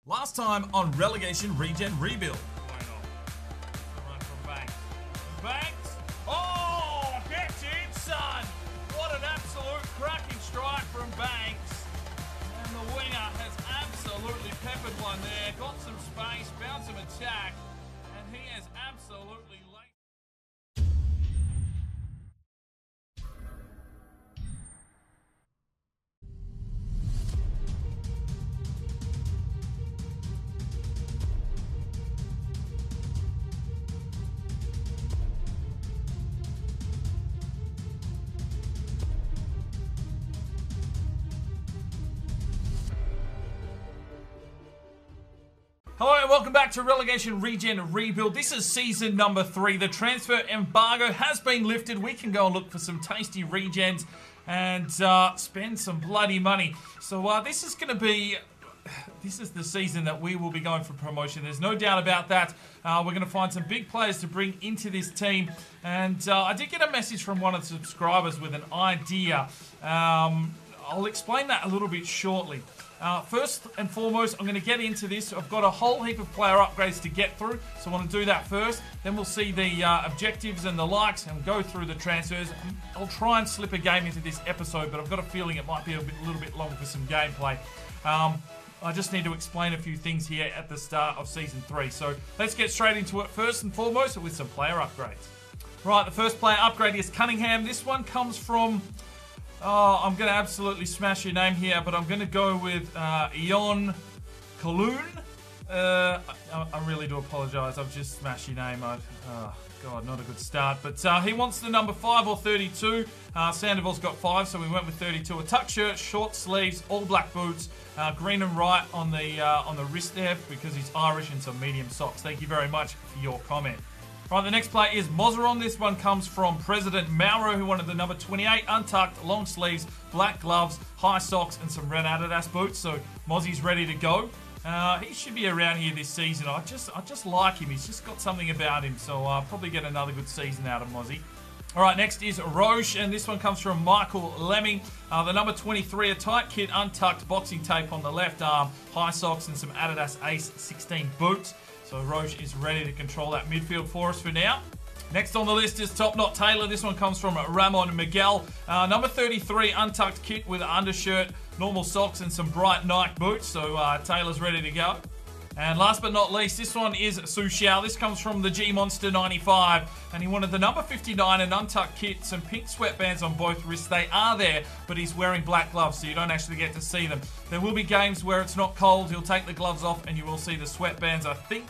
Last time on Relegation Regen Rebuild. Run from Banks. Banks! Oh, gets in, son! What an absolute cracking strike from Banks. And the winger has absolutely peppered one there. Got some space, found some attack, and he has absolutely laid. Hello and welcome back to Relegation Regen Rebuild. This is season number 3. The transfer embargo has been lifted. We can go and look for some tasty regens and spend some bloody money. So this is going to be... This is the season that we will be going for promotion. There's no doubt about that. We're going to find some big players to bring into this team. And I did get a message from one of the subscribers with an idea. I'll explain that a little bit shortly. First and foremost, I'm going to get into this. I've got a whole heap of player upgrades to get through, so I want to do that first. Then we'll see the objectives and the likes and go through the transfers. I'll try and slip a game into this episode, but I've got a feeling it might be a little bit long for some gameplay. I just need to explain a few things here at the start of Season 3. So let's get straight into it first and foremost with some player upgrades. Right, the first player upgrade is Cunningham. This one comes from... Oh, I'm going to absolutely smash your name here, but I'm going to go with Ion Kaloun. I really do apologise. I've just smashed your name. Oh, God, not a good start. But he wants the number 5 or 32. Sandoval's got 5, so we went with 32. A tuck shirt, short sleeves, all black boots, green and white on the wrist there because he's Irish, and some medium socks. Thank you very much for your comment. Right, the next play is Mozeron. This one comes from President Mauro, who wanted the number 28, untucked, long sleeves, black gloves, high socks, and some red Adidas boots. So Mozzie's ready to go. He should be around here this season. I just like him. He's just got something about him. So I'll probably get another good season out of Mozzie. All right, next is Roche, and this one comes from Michael Lemming. The number 23, a tight kit, untucked, boxing tape on the left arm, high socks, and some Adidas Ace 16 boots. So Roche is ready to control that midfield for us for now. Next on the list is Top Knot Taylor. This one comes from Ramon Miguel. Number 33, untucked kit with an undershirt, normal socks, and some bright Nike boots. So Taylor's ready to go. And last but not least, this one is Su Xiao. This comes from the G Monster 95. And he wanted the number 59, an untucked kit, some pink sweatbands on both wrists. They are there, but he's wearing black gloves, so you don't actually get to see them. There will be games where it's not cold. He'll take the gloves off and you will see the sweatbands, I think.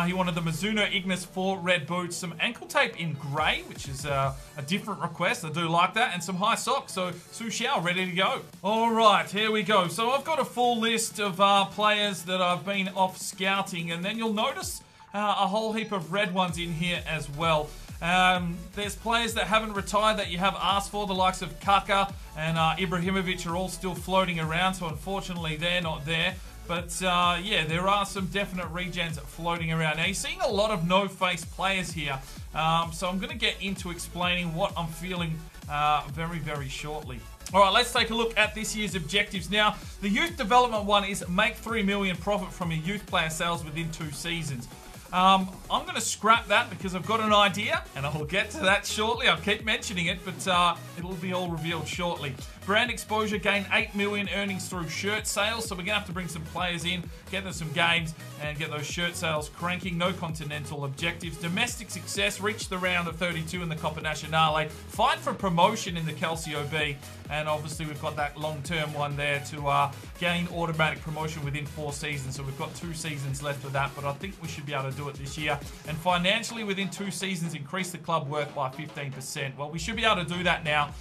He wanted the Mizuno Ignis 4 red boots, some ankle tape in grey, which is a different request. I do like that. And some high socks. So Su Xiao ready to go. All right, here we go. So I've got a full list of players that I've been off scouting. And then you'll notice a whole heap of red ones in here as well. There's players that haven't retired that you have asked for. The likes of Kaka and Ibrahimovic are all still floating around. So unfortunately, they're not there. But, yeah, there are some definite regens floating around. Now, you're seeing a lot of no-face players here. So I'm going to get into explaining what I'm feeling very, very shortly. All right, let's take a look at this year's objectives. Now, the youth development one is make 3 million profit from your youth player sales within 2 seasons. I'm going to scrap that because I've got an idea, and I'll get to that shortly. I'll keep mentioning it, but it'll be all revealed shortly. Brand exposure, gain 8 million earnings through shirt sales, so we're going to have to bring some players in, get them some games, and get those shirt sales cranking. No continental objectives. Domestic success, reach the round of 32 in the Coppa Nacionale, fight for promotion in the Calcio B, and obviously we've got that long-term one there to gain automatic promotion within 4 seasons. So we've got 2 seasons left of that, but I think we should be able to do it this year. And financially, within 2 seasons, increase the club worth by 15%. Well, we should be able to do that now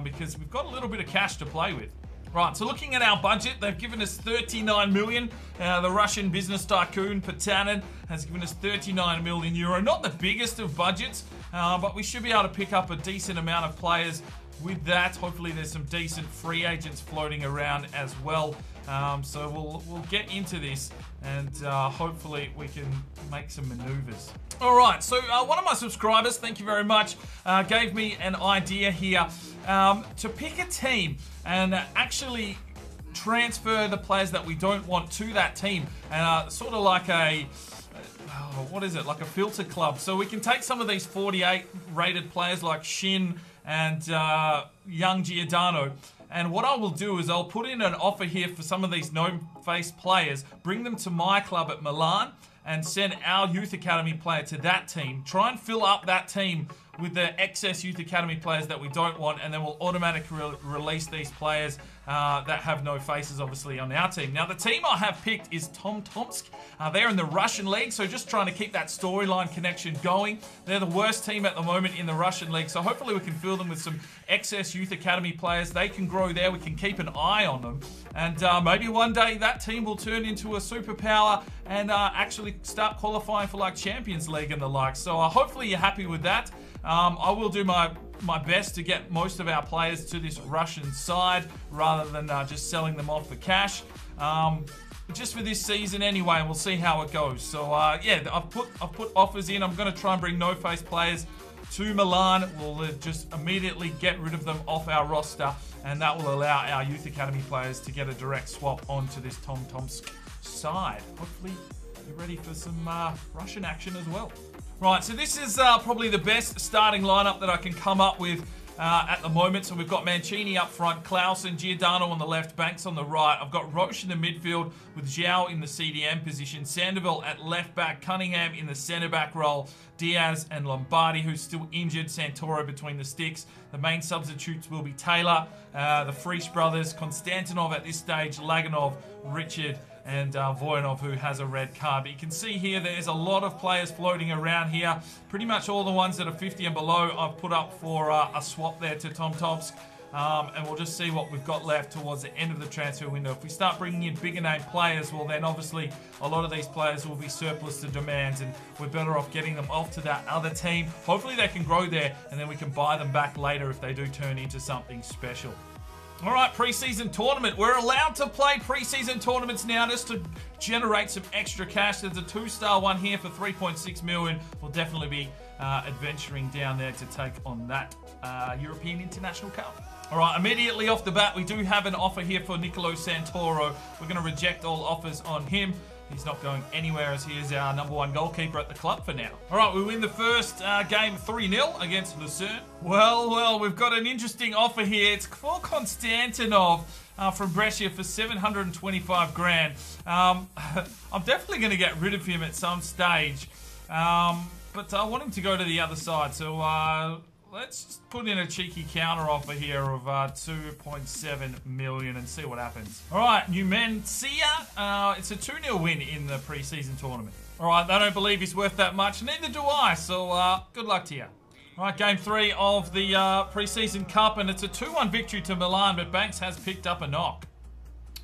because we've got a little bit of cash to play with. Right, so looking at our budget, they've given us 39 million. The Russian business tycoon, Patanin, has given us 39 million euro. Not the biggest of budgets, but we should be able to pick up a decent amount of players with that. Hopefully there's some decent free agents floating around as well. So we'll get into this and hopefully we can make some maneuvers. All right, so one of my subscribers, thank you very much, gave me an idea here to pick a team and actually transfer the players that we don't want to that team. And sort of like a... what is it? Like a filter club. So we can take some of these 48 rated players like Shin and young Giordano. And what I will do is I'll put in an offer here for some of these no-face players, bring them to my club at Milan, and send our Youth Academy player to that team. Try and fill up that team with the excess Youth Academy players that we don't want, and then we'll automatically release these players that have no faces, obviously, on our team. Now, the team I have picked is Tomsk. They're in the Russian League, so just trying to keep that storyline connection going. They're the worst team at the moment in the Russian League, so hopefully we can fill them with some excess Youth Academy players. They can grow there. We can keep an eye on them. And maybe one day that team will turn into a superpower and actually start qualifying for like Champions League and the like. So hopefully you're happy with that. I will do my best to get most of our players to this Russian side rather than just selling them off for cash. Just for this season anyway, and we'll see how it goes. So yeah, I've put offers in. I'm going to try and bring no-face players to Milan. We'll just immediately get rid of them off our roster, and that will allow our Youth Academy players to get a direct swap onto this Tomsk side. Hopefully you're ready for some Russian action as well. Right, so this is probably the best starting lineup that I can come up with at the moment. So we've got Mancini up front, Clausen, Giordano on the left, Banks on the right. I've got Roche in the midfield with Zhao in the CDM position, Sandoval at left back, Cunningham in the centre back role, Diaz and Lombardi, who's still injured, Santoro between the sticks. The main substitutes will be Taylor, the Frisch brothers, Konstantinov at this stage, Laganov, Richard, and Voyanov, who has a red card. But you can see here there's a lot of players floating around here. Pretty much all the ones that are 50 and below I've put up for a swap there to Tomsk. And we'll just see what we've got left towards the end of the transfer window. If we start bringing in bigger name players, well then obviously a lot of these players will be surplus to demands, and we're better off getting them off to that other team. Hopefully they can grow there, and then we can buy them back later if they do turn into something special. All right, preseason tournament. We're allowed to play preseason tournaments now just to generate some extra cash. There's a 2-star one here for 3.6 million. We'll definitely be adventuring down there to take on that European International Cup. All right, immediately off the bat, we do have an offer here for Nicolo Santoro. We're going to reject all offers on him. He's not going anywhere as he is our #1 goalkeeper at the club for now. All right, we win the first game 3-0 against Lucerne. Well, we've got an interesting offer here. It's for Konstantinov from Brescia for 725 grand. I'm definitely going to get rid of him at some stage, but I want him to go to the other side. So let's just put in a cheeky counter offer here of 2.7 million and see what happens. All right, Numancia. It's a 2-0 win in the preseason tournament. All right, they don't believe he's worth that much. Neither do I, so good luck to you. All right, game 3 of the preseason cup, and it's a 2-1 victory to Milan, but Banks has picked up a knock.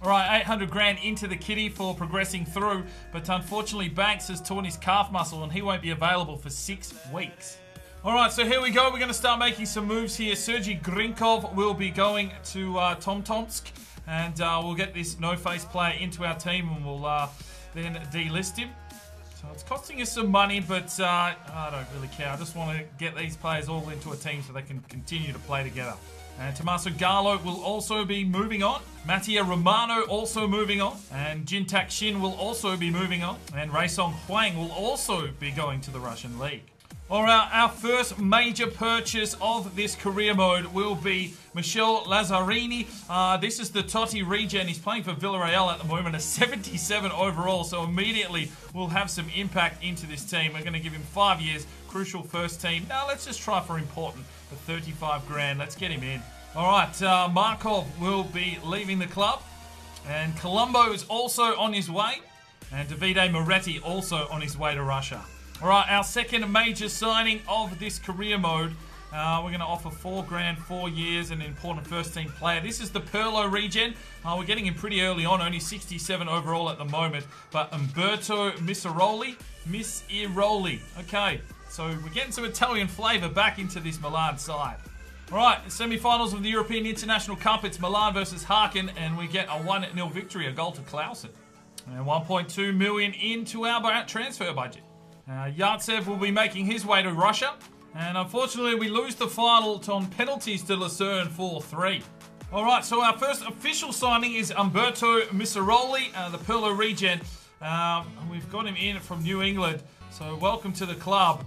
All right, 800 grand into the kitty for progressing through, but unfortunately Banks has torn his calf muscle and he won't be available for 6 weeks. All right, so here we go. We're going to start making some moves here. Sergei Grinkov will be going to Tomsk, and we'll get this no-face player into our team, and we'll then delist him. So it's costing us some money, but I don't really care. I just want to get these players all into a team so they can continue to play together. And Tommaso Gallo will also be moving on. Mattia Romano also moving on. And Jintak Shin will also be moving on. And Raisong Huang will also be going to the Russian League. All right, our first major purchase of this career mode will be Michel Lazzarini. This is the Totti regen. He's playing for Villarreal at the moment, a 77 overall, so immediately we'll have some impact into this team. We're going to give him 5 years, crucial first team. Now let's just try for important for 35 grand. Let's get him in. All right, Markov will be leaving the club, and Colombo is also on his way, and Davide Moretti also on his way to Russia. All right, our second major signing of this career mode. We're going to offer 4 grand, 4 years, and an important first team player. This is the Perlo regen. We're getting him pretty early on, only 67 overall at the moment. But Umberto Misiroli. Okay, so we're getting some Italian flavour back into this Milan side. All right, semi-finals of the European International Cup. It's Milan versus Harkin, and we get a 1-0 victory, a goal to Clausen. And 1.2 million into our transfer budget. Yartsev will be making his way to Russia. And unfortunately, we lose the final on penalties to Lucerne 4-3. All right, so our first official signing is Umberto Misseroli, the Perlo regen. We've got him in from New England, so welcome to the club,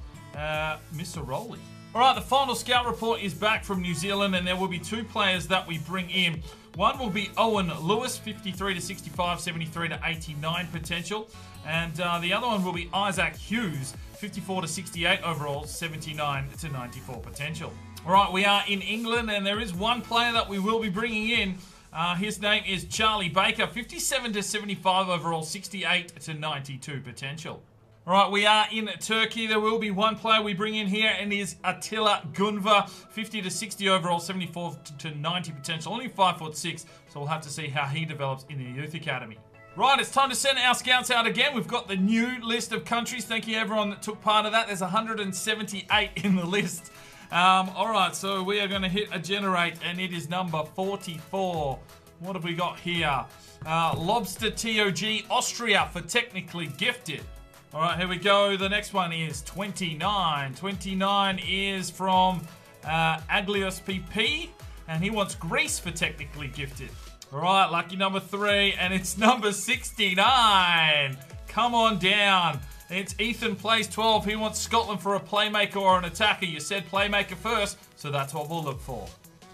Misseroli. All right, the final scout report is back from New Zealand, and there will be 2 players that we bring in. One will be Owen Lewis, 53 to 65, 73 to 89 potential. And the other one will be Isaac Hughes, 54 to 68 overall, 79 to 94 potential. All right, we are in England, and there is one player that we will be bringing in. His name is Charlie Baker, 57 to 75 overall, 68 to 92 potential. All right, we are in Turkey. There will be one player we bring in here, and is Attila Gunva, 50 to 60 overall, 74 to 90 potential. Only 5'6", so we'll have to see how he develops in the youth academy. Right, it's time to send our scouts out again. We've got the new list of countries. Thank you everyone that took part of that. There's 178 in the list. All right, so we are going to hit a generate, and it is number 44. What have we got here? Lobster TOG Austria for technically gifted. All right, here we go. The next one is 29. 29 is from Aglios PP, and he wants Greece for technically gifted. All right, lucky number 3, and it's number 69. Come on down. It's Ethan plays 12. He wants Scotland for a playmaker or an attacker. You said playmaker first, so that's what we'll look for.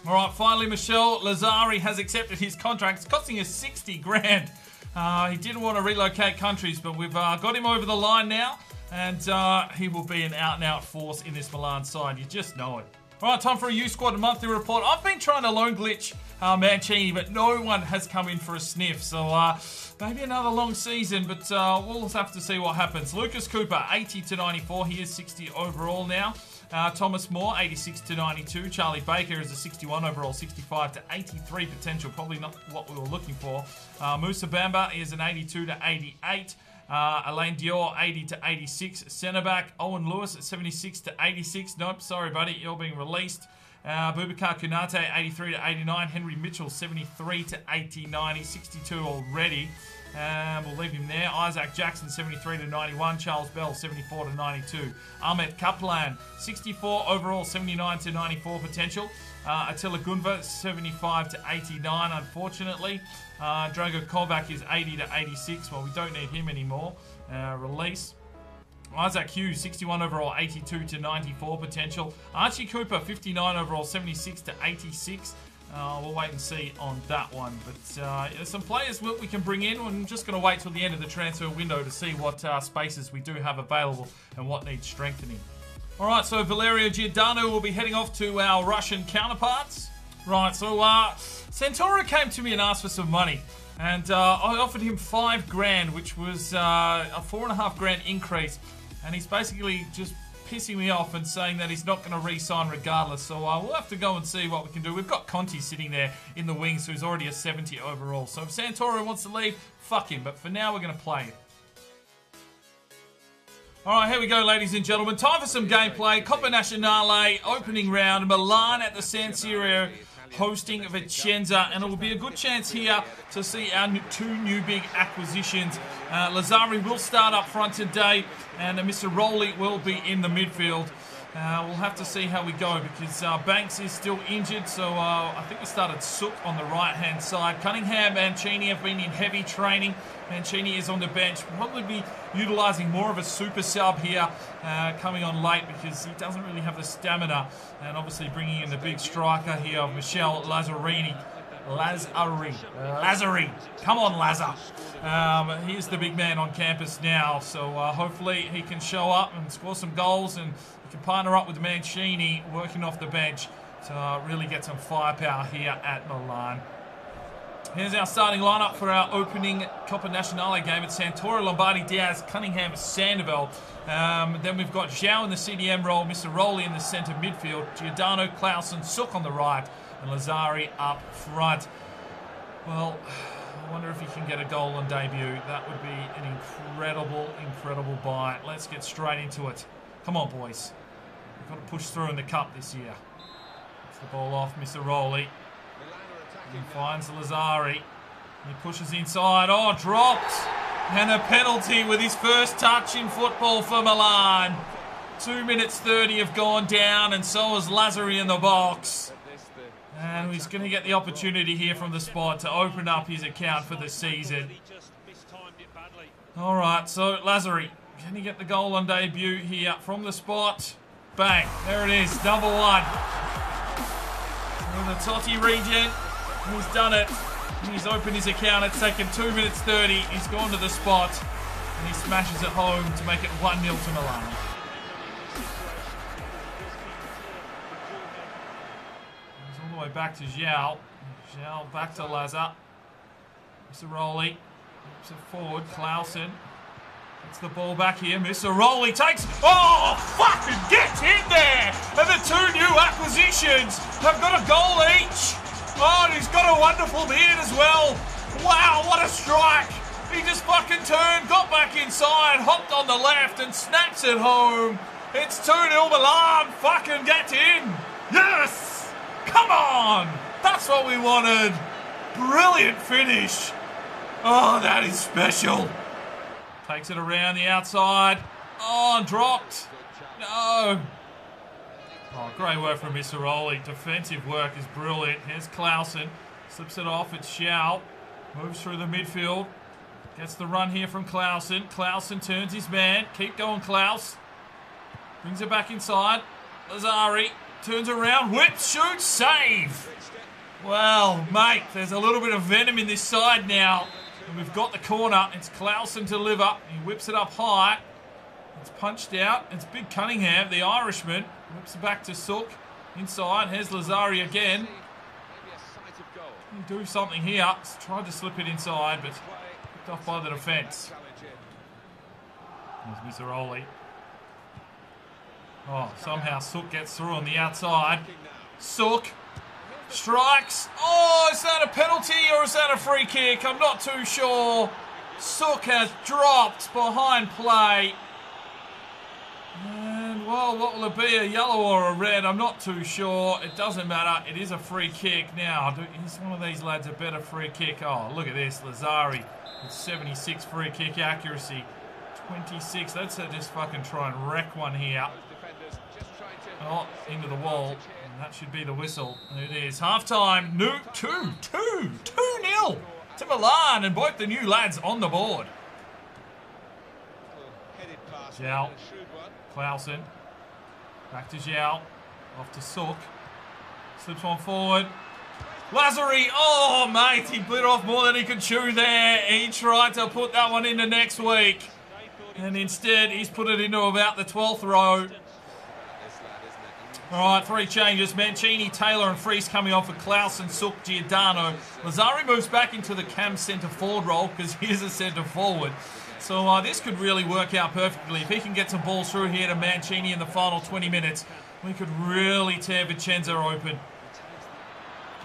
All right, finally, Michel Lazari has accepted his contract. It's costing us 60 grand. He didn't want to relocate countries, but we've got him over the line now, and he will be an out-and-out force in this Milan side. You just know it. All right, time for a U-Squad monthly report. I've been trying to loan glitch Mancini, but no one has come in for a sniff. So maybe another long season, but we'll have to see what happens. Lucas Cooper, 80 to 94. He is 60 overall now. Thomas Moore, 86 to 92. Charlie Baker is a 61 overall, 65 to 83 potential. Probably not what we were looking for. Moussa Bamba is an 82 to 88. Alain Dior, 80 to 86. Centre back, Owen Lewis, 76 to 86. Nope, sorry, buddy, you're being released. Boubacar Konate, 83 to 89. Henry Mitchell, 73 to 89. He's 62 already. We'll leave him there. Isaac Jackson, 73 to 91. Charles Bell, 74 to 92. Ahmet Kaplan, 64 overall, 79 to 94 potential. Attila Gunva, 75 to 89, unfortunately. Drago Kovac is 80 to 86. Well, we don't need him anymore. Release. Isaac Hughes, 61 overall, 82 to 94 potential. Archie Cooper, 59 overall, 76 to 86. We'll wait and see on that one. But there's some players we can bring in. I'm just going to wait till the end of the transfer window to see what spaces we do have available and what needs strengthening. All right, so Valerio Giordano will be heading off to our Russian counterparts. Right, so Santoro came to me and asked for some money. And I offered him 5 grand, which was a 4.5 grand increase. And he's basically just pissing me off and saying that he's not going to re-sign regardless. So we'll have to go and see what we can do. We've got Conti sitting there in the wings, who's already a 70 overall. So if Santoro wants to leave, fuck him. But for now, we're going to play him. All right, here we go, ladies and gentlemen. Time for some gameplay. Coppa Nazionale, opening round. Milan at the San Siro, hosting Vicenza, and it will be a good chance here to see our 2 new big acquisitions. Lazari will start up front today, and Mr. Rowley will be in the midfield. We'll have to see how we go, because Banks is still injured, so I think we started Sook on the right-hand side. Cunningham and Mancini have been in heavy training. Mancini is on the bench. We'll probably be utilising more of a super sub here, coming on late, because he doesn't really have the stamina. And obviously bringing in the big striker here of Michel Lazzarini. Lazzarini. Come on, Lazza. He's the big man on campus now, so hopefully he can show up and score some goals, and he can partner up with Mancini working off the bench to really get some firepower here at Milan. Here's our starting lineup for our opening Coppa Nazionale game. It's Santoro, Lombardi, Diaz, Cunningham, Sandoval. Then we've got Zhao in the CDM role, Mr. Rowley in the centre midfield, Giordano, Clausen, Sook on the right, and Lazari up front. Well, I wonder if he can get a goal on debut. That would be an incredible buy. Let's get straight into it. Come on, boys. We've got to push through in the cup this year. Gets the ball off, Mr. Rowley. He finds Lazari. He pushes inside. Oh, dropped. And a penalty with his first touch in football for Milan. 2 minutes 30 have gone down, and so has Lazari in the box. And he's going to get the opportunity here from the spot to open up his account for the season. All right, so Lazzari, can he get the goal on debut here from the spot? Bang, there it is, number one. And the Totti regen, he's done it. He's opened his account. It's taken 2 minutes 30. He's gone to the spot and he smashes it home to make it 1-0 to Milan. He's all the way back to Zhao. Zhao back to Lazar. Misiroli moves it forward. Clausen gets the ball back here. Misiroli takes. Oh, fucking get in there! And the two new acquisitions have got a goal each. Oh, and he's got a wonderful beard as well. Wow, what a strike. He just fucking turned, got back inside, hopped on the left and snaps it home. It's 2-0 Milan. Fucking get in. Yes! Come on! That's what we wanted. Brilliant finish. Oh, that is special. Takes it around the outside. Oh, dropped. No. Oh, great work from Misiroli. Defensive work is brilliant. Here's Clausen. Slips it off. It's Zhao. Moves through the midfield. Gets the run here from Clausen. Clausen turns his man. Keep going, Klaus. Brings it back inside. Lazzari turns around. Whips, shoots, save. Well, mate, there's a little bit of venom in this side now. And we've got the corner. It's Clausen to deliver. He whips it up high. It's punched out. It's Big Cunningham, the Irishman. Whips it back to Sook. Inside. Here's Lazzari again. He'll do something here. Tried to slip it inside, but picked off by the defence. There's Misiroli. Oh, somehow Sook gets through on the outside. Sook strikes. Oh, is that a penalty or is that a free kick? I'm not too sure. Sook has dropped behind play. And, well, what will it be? A yellow or a red? I'm not too sure. It doesn't matter. It is a free kick. Now, is one of these lads a better free kick? Oh, look at this. Lazzari with 76 free kick accuracy. 26. Let's just fucking try and wreck one here. Oh, into the wall. And that should be the whistle. And it is. Half-time. 2-0 to Milan. And both the new lads on the board. Zhao. Clausen. Back to Zhao. Off to Sook. Slips one forward. Lazzari. Oh, mate. He bit off more than he could chew there. He tried to put that one into next week. And instead, he's put it into about the 12th row. All right, 3 changes. Mancini, Taylor and Freese coming off with Clausen, Sook, Giordano. Lazzari moves back into the cam centre forward role because he is a centre forward. So this could really work out perfectly. If he can get some balls through here to Mancini in the final 20 minutes, we could really tear Vicenza open.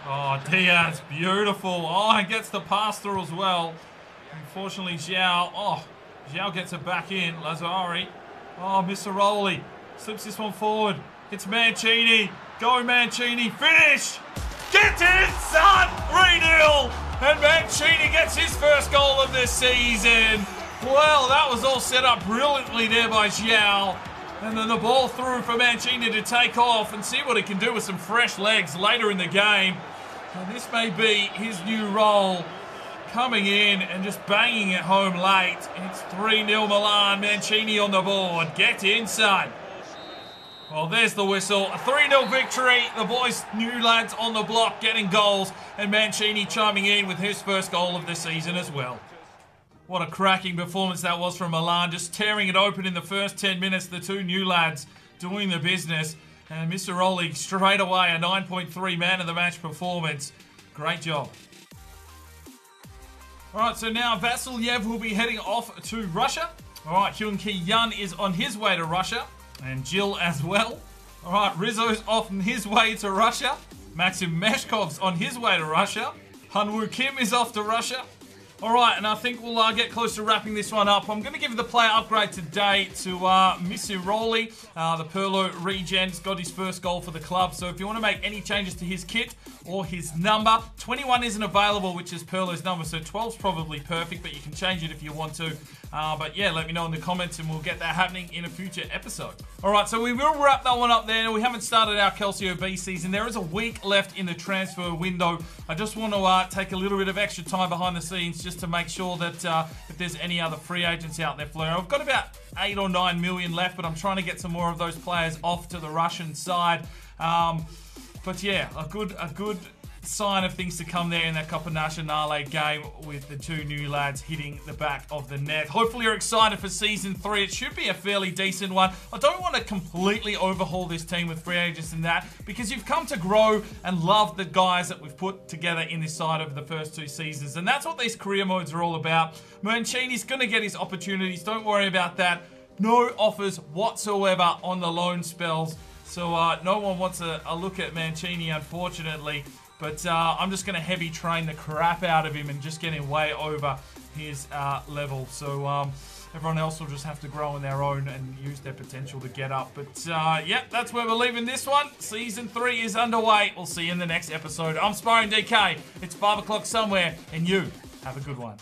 Oh, Diaz, beautiful. Oh, he gets the pass through as well. Unfortunately, Zhao. Oh, Zhao gets it back in. Lazzari. Oh, Misiroli. Slips this one forward. It's Mancini. Go, Mancini. Finish! Get in, son! 3-0! And Mancini gets his first goal of this season. Well, that was all set up brilliantly there by Zhao. And then the ball through for Mancini to take off and see what he can do with some fresh legs later in the game. And this may be his new role, coming in and just banging it home late. It's 3-0 Milan. Mancini on the board. Get in, son. Well, there's the whistle. A 3-0 victory. The boys, new lads on the block, getting goals. And Mancini chiming in with his first goal of the season as well. What a cracking performance that was from Milan. Just tearing it open in the first 10 minutes. The two new lads doing the business. And Misiroli straight away a 9.3 man of the match performance. Great job. All right, so now Vasilyev will be heading off to Russia. All right, Hyun Ki-yun is on his way to Russia. And Jill as well. All right, Rizzo's on his way to Russia. Maxim Meshkov's on his way to Russia. Hanwoo Kim is off to Russia. All right, and I think we'll get close to wrapping this one up. I'm going to give the player upgrade today to Misiroli. The Perlo Regen's got his first goal for the club. So if you want to make any changes to his kit or his number. 21 isn't available, which is Perlo's number, so 12's probably perfect, but you can change it if you want to. But yeah, let me know in the comments and we'll get that happening in a future episode. Alright, so we will wrap that one up there. We haven't started our Calcio B season. There is a week left in the transfer window. I just want to take a little bit of extra time behind the scenes just to make sure that if there's any other free agents out there floating. I've got about 8 or 9 million left, but I'm trying to get some more of those players off to the Russian side. But yeah, a good sign of things to come there in that Copa Nacional game with the two new lads hitting the back of the net. Hopefully you're excited for Season 3. It should be a fairly decent one. I don't want to completely overhaul this team with free agents and that, because you've come to grow and love the guys that we've put together in this side over the first 2 seasons. And that's what these career modes are all about. Mancini's going to get his opportunities. Don't worry about that. No offers whatsoever on the loan spells. So no one wants a look at Mancini, unfortunately. But I'm just going to heavy train the crap out of him and just get him way over his level. So everyone else will just have to grow on their own and use their potential to get up. But yeah, that's where we're leaving this one. Season 3 is underway. We'll see you in the next episode. I'm Sparring DK. It's 5 o'clock somewhere, and you have a good one.